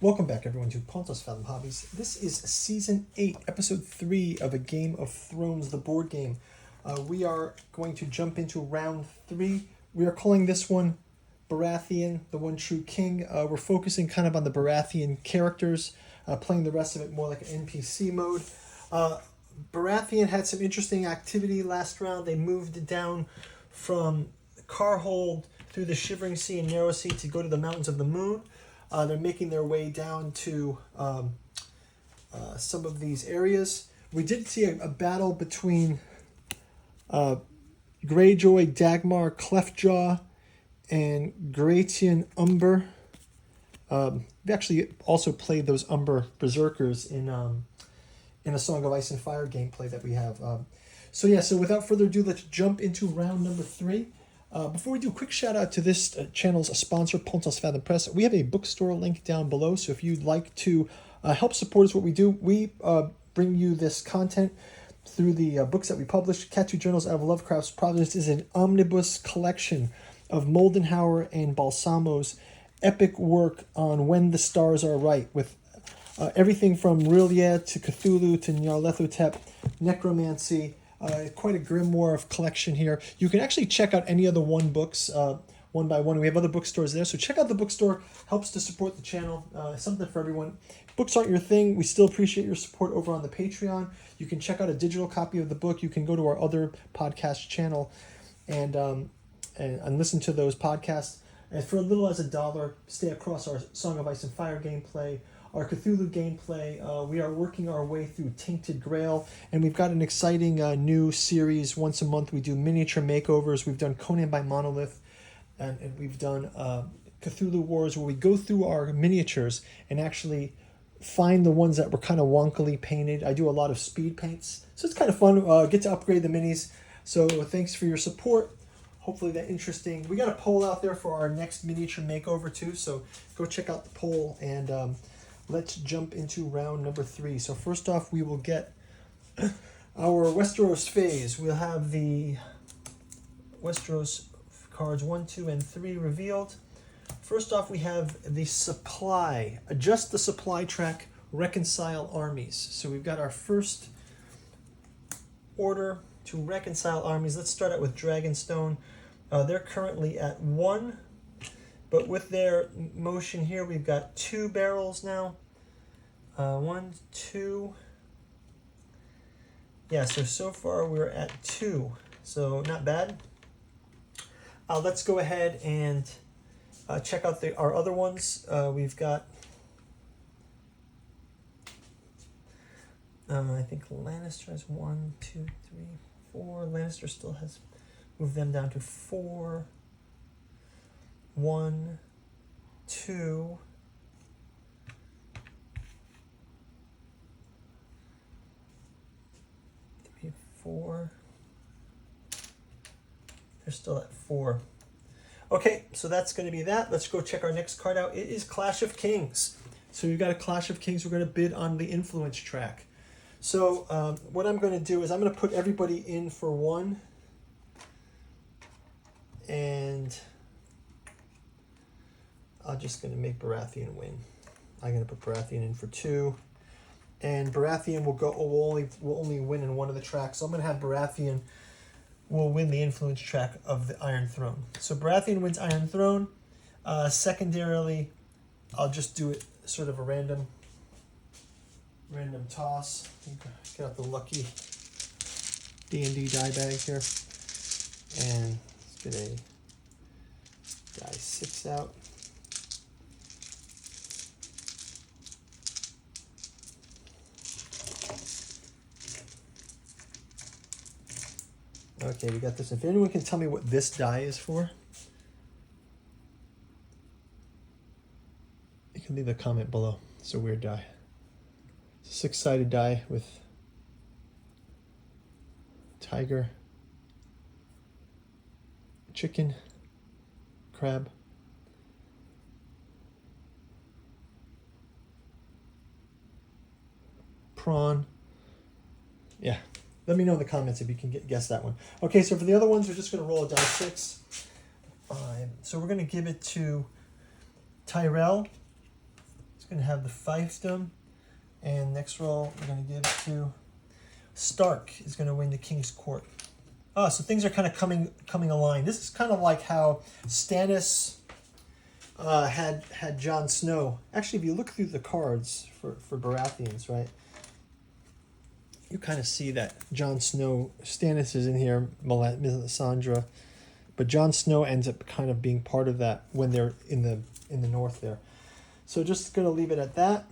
Welcome back, everyone, to Pontos Fathom Hobbies. This is Season 8, Episode 3 of A Game of Thrones, the board game. We are going to jump into Round 3. We are calling this one Baratheon, the One True King. We're focusing kind of on the Baratheon characters, playing the rest of it more like an NPC mode. Baratheon had some interesting activity last round. They moved down from Carhold through the Shivering Sea and Narrow Sea to go to the Mountains of the Moon. They're making their way down to some of these areas. We did see a battle between Greyjoy, Dagmar, Cleftjaw, and Gratian Umber. We actually also played those Umber Berserkers in a Song of Ice and Fire gameplay that we have. So without further ado, let's jump into round number 3. Before we do, a quick shout out to this channel's sponsor, Pontos Fathom Press. We have a bookstore link down below, so if you'd like to help support us, what we do, we bring you this content through the books that we publish. Cat Journals Out of Lovecraft's Providence is an omnibus collection of Moldenhauer and Balsamo's epic work on When the Stars Are Right, with everything from Rillier to Cthulhu to Nyarlathotep, necromancy. Quite a grimoire of collection here. You can actually check out any of the books one by one. We have other bookstores there, so check out the bookstore. Helps to support the channel. Something for everyone. Books aren't your thing. We still appreciate your support over on the Patreon. You can check out a digital copy of the book. You can go to our other podcast channel and listen to those podcasts. And for a little as $1, stay across our Song of Ice and Fire gameplay, our Cthulhu gameplay. We are working our way through Tainted Grail, and we've got an exciting new series. Once a month we do miniature makeovers. We've done Conan by Monolith, and we've done Cthulhu Wars, where we go through our miniatures and actually find the ones that were kind of wonkily painted. I do a lot of speed paints, so it's kind of fun. Get to upgrade the minis. So thanks for your support. Hopefully that's interesting. We got a poll out there for our next miniature makeover too, so go check out the poll, and let's jump into round number 3. So first off, we will get our Westeros phase. We'll have the Westeros cards 1, 2, and 3 revealed. First off, we have the supply. Adjust the supply track, reconcile armies. So we've got our first order to reconcile armies. Let's start out with Dragonstone. They're currently at 1. But with their motion here, we've got 2 barrels now. 1, 2. Yeah, so far we're at 2. So not bad. Let's go ahead and check out our other ones. We've got, I think Lannister has 1, 2, 3, 4. Lannister still has moved them down to 4. 1, 2, 3, 4. They're still at 4. Okay, so that's going to be that. Let's go check our next card out. It is Clash of Kings. So we've got a Clash of Kings. We're going to bid on the influence track. So what I'm going to do is I'm going to put everybody in for 1. And I'm just going to make Baratheon win. I'm going to put Baratheon in for 2. And Baratheon will only win in one of the tracks. So I'm going to have Baratheon will win the influence track of the Iron Throne. So Baratheon wins Iron Throne. Secondarily, I'll just do it sort of a random toss. Get out the lucky D&D die bag here. And let's get a die 6 out. Okay, we got this. If anyone can tell me what this die is for, you can leave a comment below. It's a weird die. It's a 6-sided die with tiger, chicken, crab, prawn. Yeah. Let me know in the comments if you can guess that one. Okay, so for the other ones, we're just going to roll a die 6. So we're going to give it to Tyrell. It's going to have the fiefdom. And next roll, we're going to give it to Stark is going to win the King's Court. Oh, so things are kind of coming aligned. This is kind of like how Stannis had Jon Snow. Actually, if you look through the cards for Baratheons, right, you kind of see that Jon Snow, Stannis is in here, Melisandre, but Jon Snow ends up kind of being part of that when they're in the north there. So just going to leave it at that.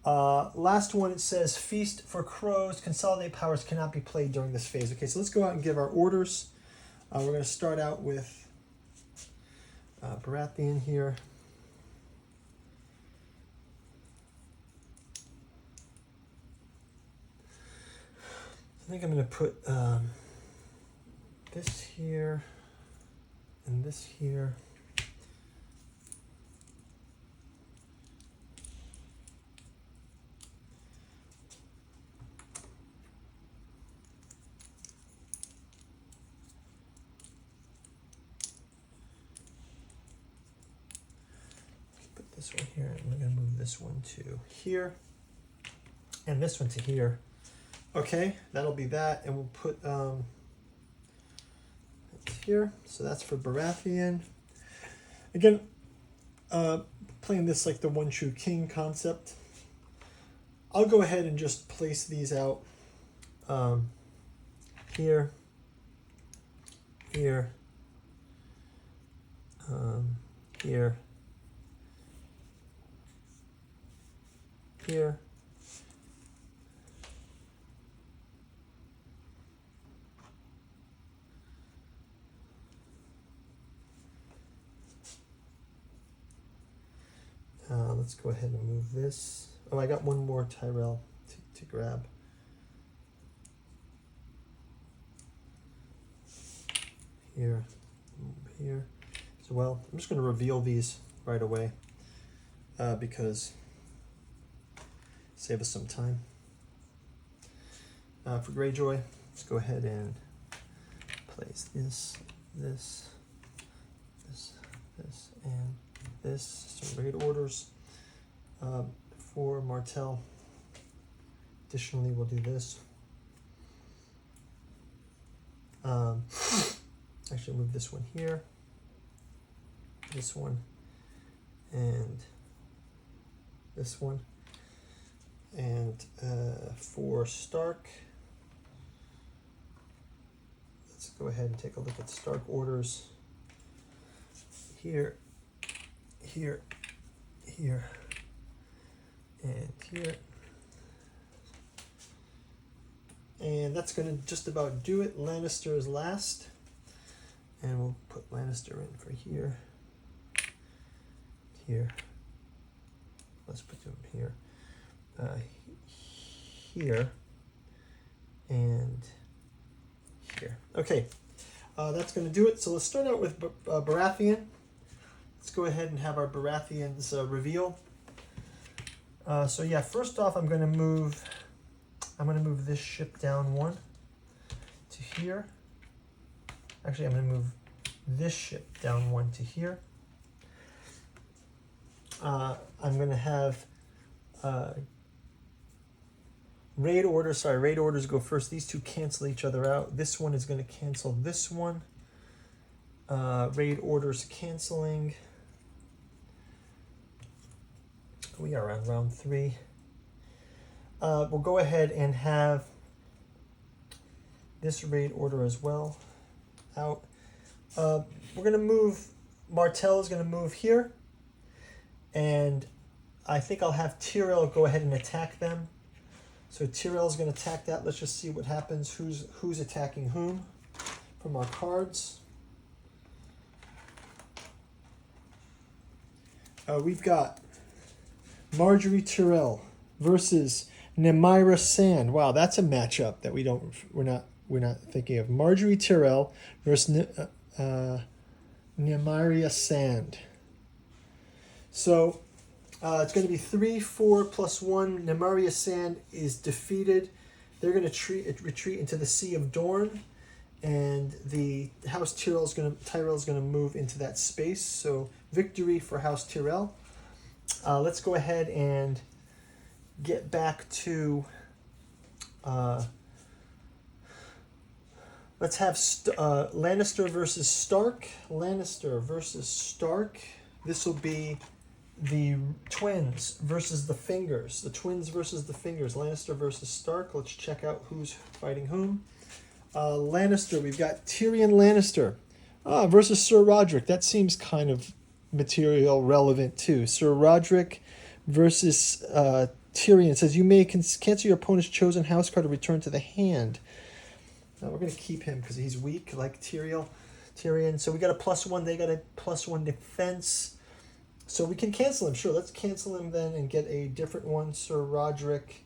Last one, it says Feast for Crows. Consolidate powers cannot be played during this phase. Okay, so let's go out and give our orders. We're going to start out with Baratheon here. I think I'm going to put this here and this here. This one here, and we're going to move this one to here, and this one to here. Okay, that'll be that, and we'll put here. So that's for Baratheon. Again, playing this like the one true king concept. I'll go ahead and just place these out here, here, here. Here. Let's go ahead and move this. Oh, I got one more Tyrell to grab. Here, here as well. I'm just going to reveal these right away because save us some time. For Greyjoy, let's go ahead and place this, and this. Some raid orders. For Martell, additionally, we'll do this. Actually, move this one here, this one, and this one. And for Stark, let's go ahead and take a look at Stark orders. Here, here, here, and here. And that's going to just about do it. Lannister is last. And we'll put Lannister in for here, here. Let's put him here. Here and here. Okay, that's going to do it. So let's start out with Baratheon. Let's go ahead and have our Baratheons reveal. So yeah, first off, I'm going to move this ship down one to here. Actually, I'm going to move this ship down one to here. I'm going to have raid orders go first. These two cancel each other out. This one is going to cancel this one. Raid orders canceling. We are on round 3. We'll go ahead and have this raid order as well out. We're going to move, Martell is going to move here. And I think I'll have Tyrell go ahead and attack them. So Tyrell's going to attack that. Let's just see what happens. Who's attacking whom from our cards. We've got Marjorie Tyrell versus Nymeria Sand. Wow, that's a matchup that we're not thinking of. Marjorie Tyrell versus Nymeria Sand. So it's going to be 3, 4 plus 1. Nymeria Sand is defeated. They're going to retreat into the Sea of Dorne, and the House Tyrell is going to move into that space. So victory for House Tyrell. Let's go ahead and get back to. Let's have Lannister versus Stark. Lannister versus Stark. This will be the twins versus the fingers. The twins versus the fingers. Lannister versus Stark. Let's check out who's fighting whom. Lannister, we've got Tyrion Lannister versus Sir Roderick. That seems kind of material relevant too. Sir Roderick versus Tyrion. It says you may cancel your opponent's chosen house card to return to the hand. Now we're going to keep him because he's weak like Tyrion. So we got a +1. They got a +1 defense. So we can cancel him. Sure, let's cancel him then and get a different one. Sir Roderick.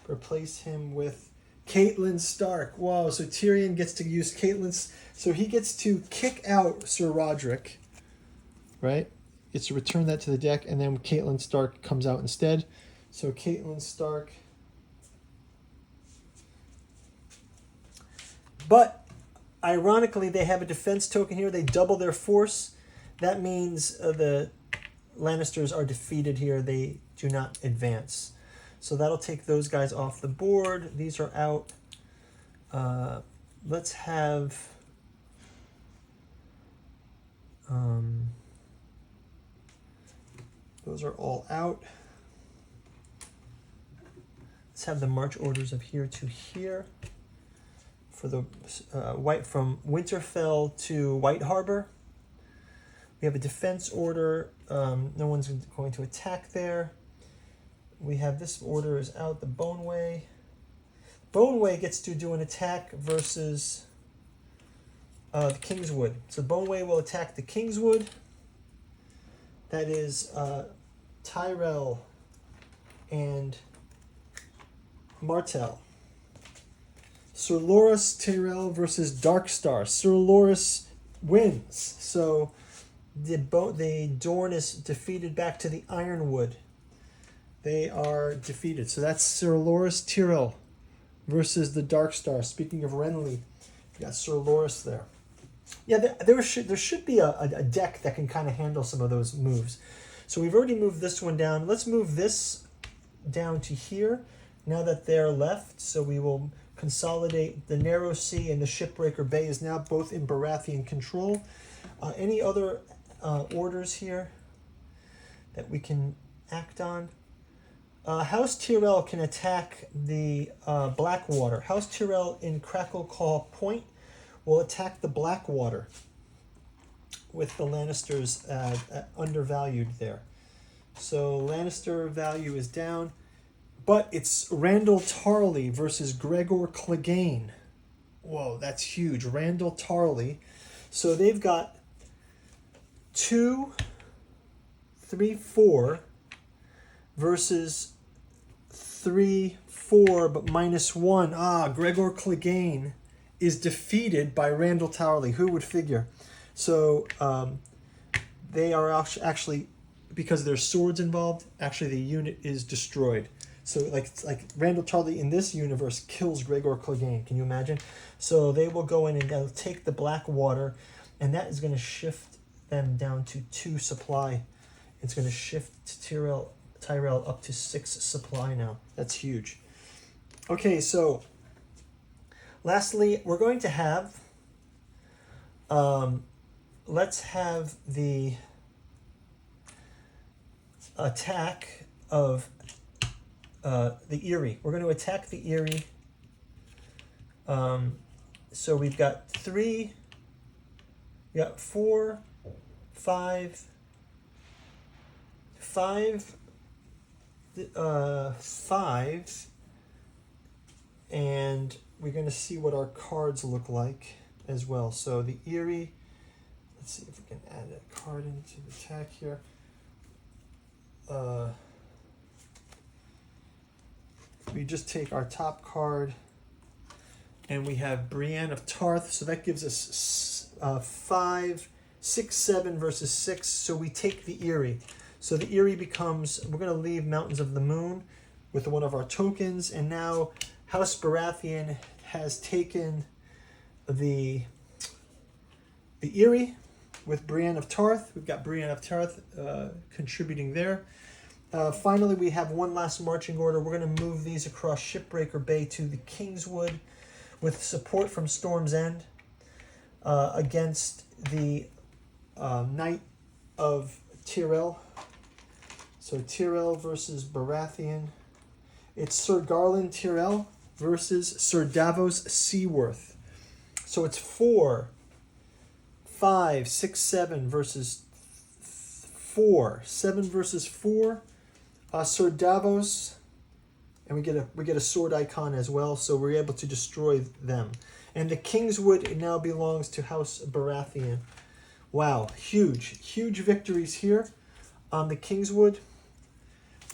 Replace him with Catelyn Stark. Wow, so Tyrion gets to use Catelyn's. So he gets to kick out Sir Roderick, right? It's to return that to the deck, and then Catelyn Stark comes out instead. So Catelyn Stark. But ironically, they have a defense token here. They double their force. That means the Lannisters are defeated here. They do not advance. So that'll take those guys off the board. These are out. Let's have... those are all out. Let's have the march orders of here to here. For the white from Winterfell to White Harbor. We have a defense order. No one's going to attack there. We have this order is out, the Boneway. Boneway gets to do an attack versus the Kingswood. So Boneway will attack the Kingswood. That is Tyrell and Martell. Sir Loras Tyrell versus Darkstar. Sir Loras wins. So the Dorne is defeated back to the Ironwood. They are defeated. So that's Sir Loras Tyrell versus the Darkstar. Speaking of Renly, you got Sir Loras there. Yeah, there should be a deck that can kind of handle some of those moves. So we've already moved this one down. Let's move this down to here now that they're left. So we will consolidate the Narrow Sea and the Shipbreaker Bay is now both in Baratheon control. Any other orders here that we can act on? House Tyrell can attack the Blackwater. House Tyrell in Crackleclaw Point will attack the Blackwater with the Lannisters undervalued there. So Lannister value is down. But it's Randall Tarley versus Gregor Clegane. Whoa, that's huge. Randall Tarley. So they've got 2, 3, 4 versus 3, 4, but -1. Gregor Clegane is defeated by Randall Tarley. Who would figure? So they are actually, because there's swords involved, actually the unit is destroyed. So like Randall Tarley in this universe kills Gregor Clegane. Can you imagine? So they will go in and they'll take the Blackwater, and that is going to shift them down to 2 supply. It's going to shift Tyrell up to 6 supply now. That's huge. Okay, so lastly, we're going to have, let's have the attack of the Eyrie. We're going to attack the Eyrie. So we've got 3, we got 4, 5, 5, and we're going to see what our cards look like as well. So the Eyrie, let's see if we can add a card into the attack here. We just take our top card, and we have Brienne of Tarth, so that gives us 5, 6, 7 versus 6, so we take the Eyrie. So the Eyrie becomes, we're going to leave Mountains of the Moon with one of our tokens, and now House Baratheon has taken the Eyrie with Brienne of Tarth. We've got Brienne of Tarth contributing there. Finally, we have one last marching order. We're going to move these across Shipbreaker Bay to the Kingswood with support from Storm's End against the Knight of Tyrell. So Tyrell versus Baratheon. It's Sir Garland Tyrell versus Sir Davos Seaworth. So it's 4, 5, 6, 7 versus 4. 7 versus 4. Sir Davos, and we get a sword icon as well, so we're able to destroy them. And the Kingswood now belongs to House Baratheon. Wow, huge victories here on the Kingswood.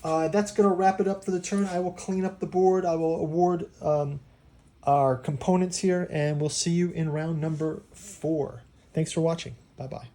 That's going to wrap it up for the turn. I will clean up the board. I will award our components here, and we'll see you in round number 4. Thanks for watching. Bye-bye.